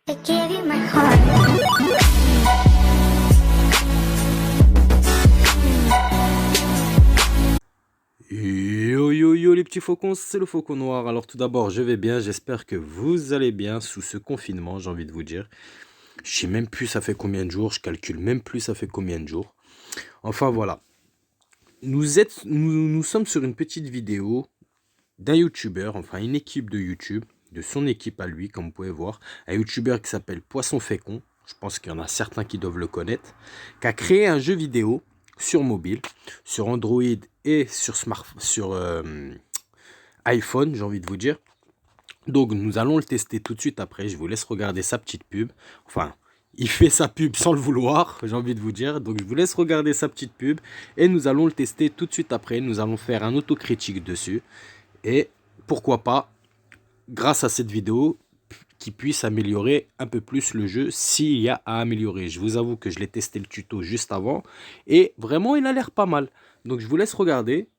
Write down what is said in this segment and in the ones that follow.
I gave you my heart. Yo yo yo les petits faucons, c'est le faucon noir. Alors tout d'abord, je vais bien, j'espère que vous allez bien sous ce confinement, j'ai envie de vous dire. Je sais même plus ça fait combien de jours, je calcule même plus ça fait combien de jours. Enfin voilà, nous sommes sur une petite vidéo d'un youtubeur, enfin une équipe de YouTube, de son équipe à lui, comme vous pouvez voir. Un youtubeur qui s'appelle Poisson Fécond, je pense qu'il y en a certains qui doivent le connaître, qui a créé un jeu vidéo sur mobile, sur Android et sur iPhone, j'ai envie de vous dire. Donc nous allons le tester tout de suite après. Je vous laisse regarder sa petite pub. Enfin, il fait sa pub sans le vouloir, j'ai envie de vous dire. Donc je vous laisse regarder sa petite pub et nous allons le tester tout de suite après. Nous allons faire un autocritique dessus. Et pourquoi pas, grâce à cette vidéo, qui puisse améliorer un peu plus le jeu s'il y a à améliorer. Je vous avoue que je l'ai testé le tuto juste avant et vraiment il a l'air pas mal. Donc je vous laisse regarder.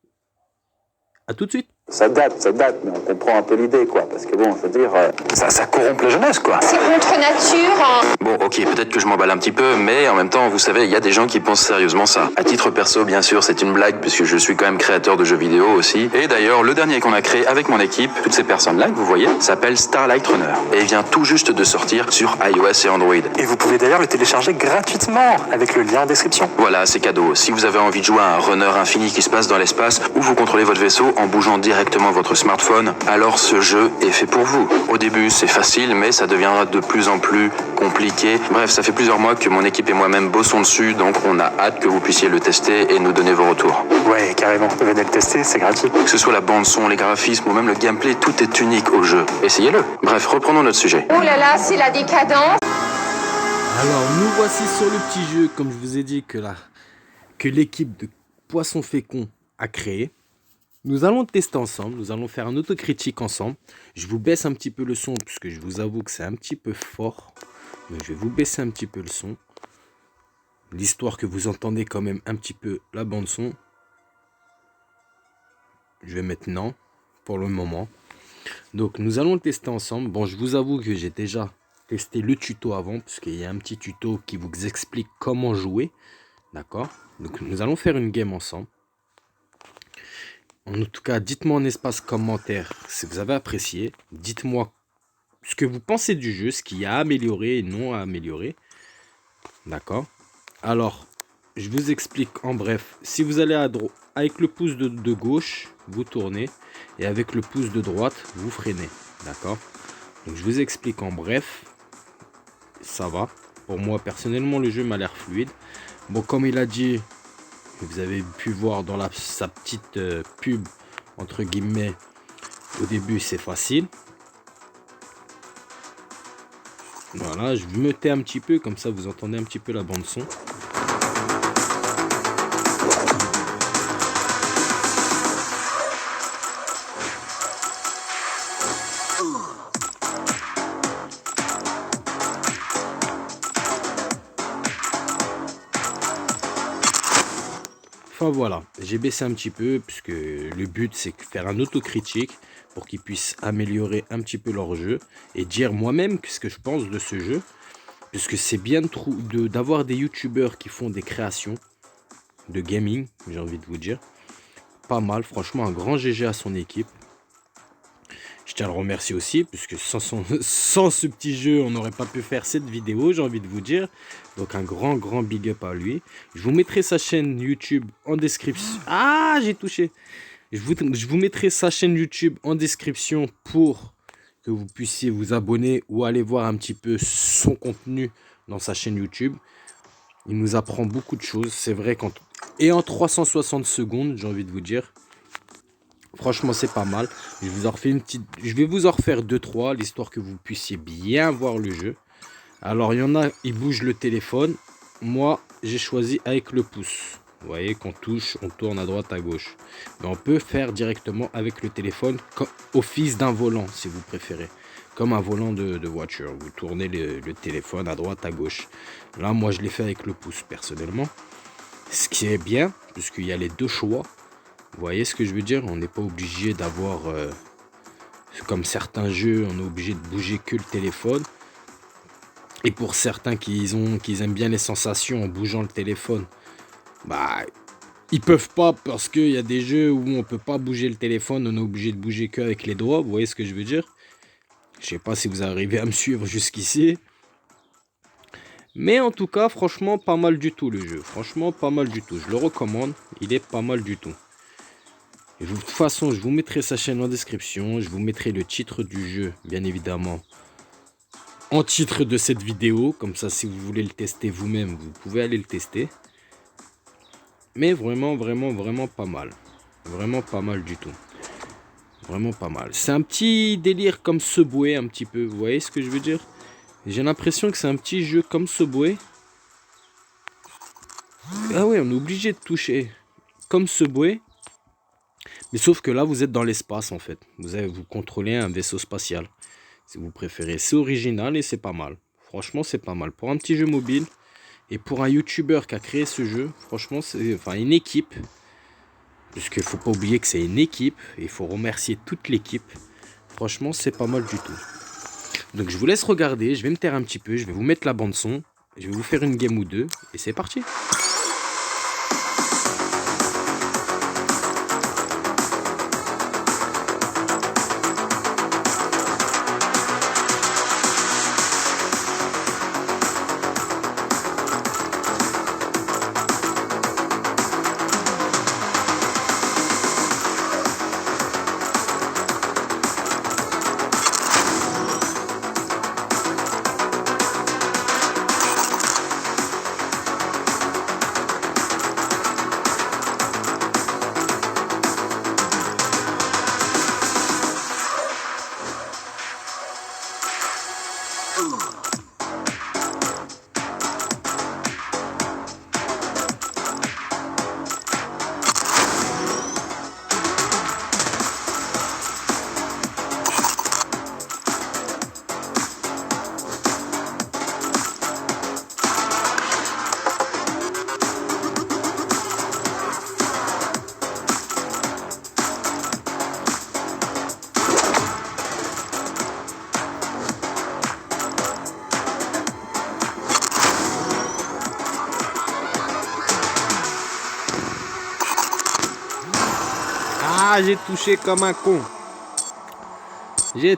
À tout de suite. Ça date, mais on comprend un peu l'idée, quoi. Parce que bon, je veux dire, ça corrompt la jeunesse, quoi. C'est contre nature. Bon, ok, peut-être que je m'emballe un petit peu, mais en même temps, vous savez, il y a des gens qui pensent sérieusement ça. À titre perso, bien sûr, c'est une blague, puisque je suis quand même créateur de jeux vidéo aussi. Et d'ailleurs, le dernier qu'on a créé avec mon équipe, toutes ces personnes-là que vous voyez, s'appelle Starlight Runner. Et il vient tout juste de sortir sur iOS et Android. Et vous pouvez d'ailleurs le télécharger gratuitement, avec le lien en description. Voilà, c'est cadeau. Si vous avez envie de jouer à un runner infini qui se passe dans l'espace, ou vous contrôlez votre vaisseau en bougeant directement votre smartphone, alors ce jeu est fait pour vous. Au début, c'est facile, mais ça deviendra de plus en plus compliqué. Bref, ça fait plusieurs mois que mon équipe et moi-même bossons dessus, donc on a hâte que vous puissiez le tester et nous donner vos retours. Ouais, carrément. Venez le tester, c'est gratuit. Que ce soit la bande-son, les graphismes ou même le gameplay, tout est unique au jeu. Essayez-le. Bref, reprenons notre sujet. Oh là là, c'est la décadence. Alors nous voici sur le petit jeu, comme je vous ai dit, que l'équipe de Poisson Fécond a créé. Nous allons tester ensemble, nous allons faire un autocritique ensemble. Je vous baisse un petit peu le son, puisque je vous avoue que c'est un petit peu fort. Donc je vais vous baisser un petit peu le son. L'histoire que vous entendez quand même un petit peu la bande son. Je vais mettre non, pour le moment. Donc nous allons le tester ensemble. Bon, je vous avoue que j'ai déjà testé le tuto avant, puisqu'il y a un petit tuto qui vous explique comment jouer. D'accord? Donc nous allons faire une game ensemble. En tout cas, dites-moi en espace commentaire si vous avez apprécié. Dites-moi ce que vous pensez du jeu, ce qu'il y a à améliorer et non à améliorer. D'accord? Alors, je vous explique en bref. Si vous allez à droite, avec le pouce de gauche, vous tournez. Et avec le pouce de droite, vous freinez. D'accord? Donc, je vous explique en bref. Ça va. Pour moi, personnellement, le jeu m'a l'air fluide. Bon, comme il a dit... Vous avez pu voir dans sa petite pub, entre guillemets, au début c'est facile. Voilà, je me tais un petit peu, comme ça vous entendez un petit peu la bande son. Enfin voilà, j'ai baissé un petit peu puisque le but c'est de faire un autocritique pour qu'ils puissent améliorer un petit peu leur jeu et dire moi-même ce que je pense de ce jeu, puisque c'est bien d'avoir des youtubeurs qui font des créations de gaming, j'ai envie de vous dire. Pas mal, franchement un grand GG à son équipe. Je tiens à le remercier aussi, puisque sans ce petit jeu, on n'aurait pas pu faire cette vidéo, j'ai envie de vous dire. Donc un grand big up à lui. Je vous mettrai sa chaîne YouTube en description. Ah, j'ai touché. Je vous mettrai sa chaîne YouTube en description pour que vous puissiez vous abonner ou aller voir un petit peu son contenu dans sa chaîne YouTube. Il nous apprend beaucoup de choses, c'est vrai. Et en 360 secondes, j'ai envie de vous dire. Franchement, c'est pas mal. Je vais vous en refaire 2-3, l'histoire que vous puissiez bien voir le jeu. Alors, il y en a, ils bougent le téléphone. Moi, j'ai choisi avec le pouce. Vous voyez qu'on touche, on tourne à droite, à gauche. Mais on peut faire directement avec le téléphone, office d'un volant, si vous préférez. Comme un volant de voiture. Vous tournez le téléphone à droite, à gauche. Là, moi, je l'ai fait avec le pouce, personnellement. Ce qui est bien, puisqu'il y a les deux choix. Vous voyez ce que je veux dire? On n'est pas obligé d'avoir, comme certains jeux, on est obligé de bouger que le téléphone. Et pour certains qui aiment bien les sensations en bougeant le téléphone, bah ils peuvent pas parce qu'il y a des jeux où on peut pas bouger le téléphone, on est obligé de bouger qu'avec les doigts, vous voyez ce que je veux dire? Je sais pas si vous arrivez à me suivre jusqu'ici. Mais en tout cas, franchement, pas mal du tout le jeu. Franchement, pas mal du tout. Je le recommande, il est pas mal du tout. Et de toute façon, je vous mettrai sa chaîne en description. Je vous mettrai le titre du jeu, bien évidemment, en titre de cette vidéo. Comme ça, si vous voulez le tester vous-même, vous pouvez aller le tester. Mais vraiment, vraiment, vraiment pas mal. Vraiment pas mal du tout. Vraiment pas mal. C'est un petit délire comme Subway un petit peu. Vous voyez ce que je veux dire? J'ai l'impression que c'est un petit jeu comme Subway. Ah ouais, on est obligé de toucher comme Subway. Mais sauf que là, vous êtes dans l'espace en fait. Vous contrôlez un vaisseau spatial. Si vous préférez. C'est original et c'est pas mal. Franchement, c'est pas mal. Pour un petit jeu mobile et pour un YouTuber qui a créé ce jeu, franchement, c'est enfin une équipe. Puisqu'il ne faut pas oublier que c'est une équipe. Et il faut remercier toute l'équipe. Franchement, c'est pas mal du tout. Donc je vous laisse regarder. Je vais me taire un petit peu. Je vais vous mettre la bande son. Je vais vous faire une game ou deux. Et c'est parti. Ah, j'ai touché comme un con. J'ai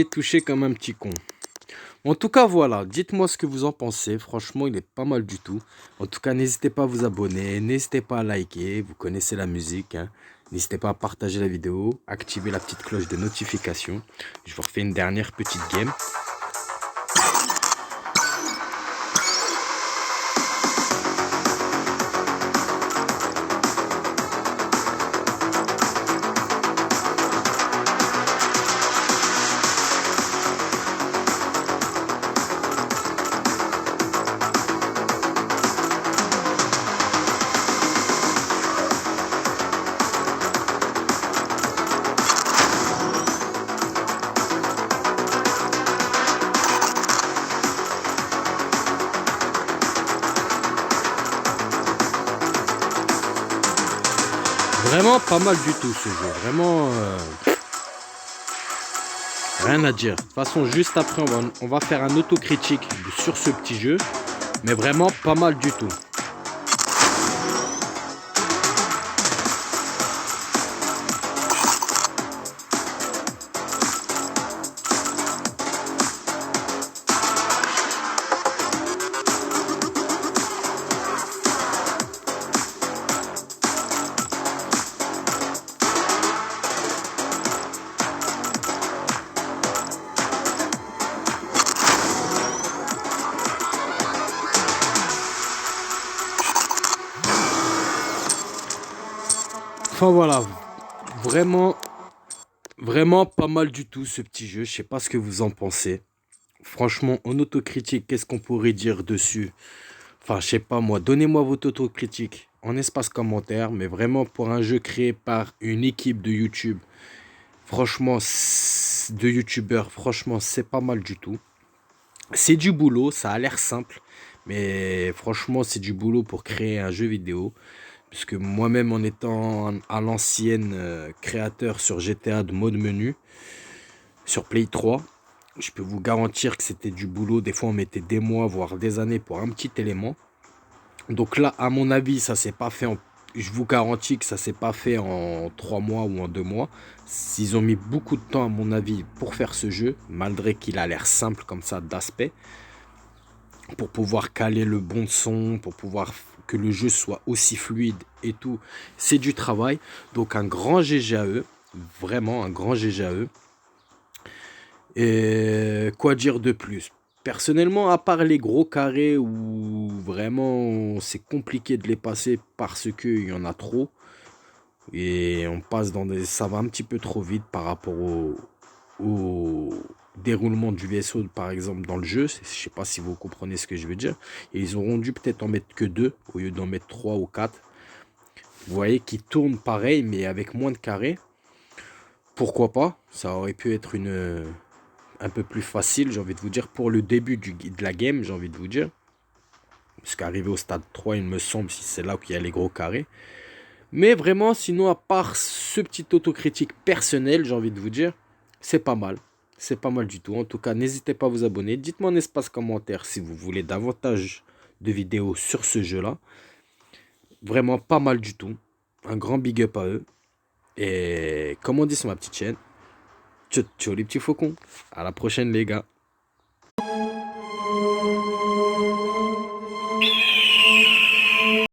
touché comme un petit con. En tout cas, voilà. Dites-moi ce que vous en pensez. Franchement, il est pas mal du tout. En tout cas, n'hésitez pas à vous abonner. N'hésitez pas à liker. Vous connaissez la musique, hein. N'hésitez pas à partager la vidéo. Activer la petite cloche de notification. Je vous refais une dernière petite game. Vraiment pas mal du tout ce jeu. Vraiment rien à dire. De toute façon, juste après, on va faire un autocritique sur ce petit jeu. Mais vraiment pas mal du tout. Enfin voilà, vraiment pas mal du tout ce petit jeu. Je sais pas ce que vous en pensez. Franchement, en autocritique, qu'est-ce qu'on pourrait dire dessus? Enfin, je sais pas moi. Donnez-moi votre autocritique en espace commentaire. Mais vraiment pour un jeu créé par une équipe de YouTube. Franchement, de YouTubeurs, franchement, c'est pas mal du tout. C'est du boulot, ça a l'air simple. Mais franchement, c'est du boulot pour créer un jeu vidéo. Puisque moi-même, en étant à l'ancienne créateur sur GTA de mode menu, sur Play 3, je peux vous garantir que c'était du boulot. Des fois, on mettait des mois, voire des années pour un petit élément. Donc là, à mon avis, ça s'est pas fait je vous garantis que ça s'est pas fait en 3 mois ou en 2 mois. Ils ont mis beaucoup de temps, à mon avis, pour faire ce jeu, malgré qu'il a l'air simple comme ça d'aspect, pour pouvoir caler le bon son, pour pouvoir que le jeu soit aussi fluide et tout. C'est du travail. Donc un grand GG à eux, vraiment un grand GG à eux. Et quoi dire de plus? Personnellement, à part les gros carrés où vraiment c'est compliqué de les passer parce qu'il y en a trop et on passe dans des, ça va un petit peu trop vite par rapport au déroulement du vaisseau par exemple dans le jeu. Je sais pas si vous comprenez ce que je veux dire. Et ils auront dû peut-être en mettre que 2 au lieu d'en mettre 3 ou 4. Vous voyez qu'ils tournent pareil mais avec moins de carrés. Pourquoi pas? Ça aurait pu être un peu plus facile, j'ai envie de vous dire, pour le début de la game, j'ai envie de vous dire. Parce qu'arrivé au stade 3, il me semble, si c'est là où il y a les gros carrés. Mais vraiment, sinon, à part ce petit autocritique personnel, j'ai envie de vous dire, c'est pas mal. C'est pas mal du tout. En tout cas, n'hésitez pas à vous abonner. Dites-moi en espace commentaire si vous voulez davantage de vidéos sur ce jeu-là. Vraiment pas mal du tout. Un grand big up à eux. Et comme on dit sur ma petite chaîne, ciao ciao les petits faucons. À la prochaine les gars.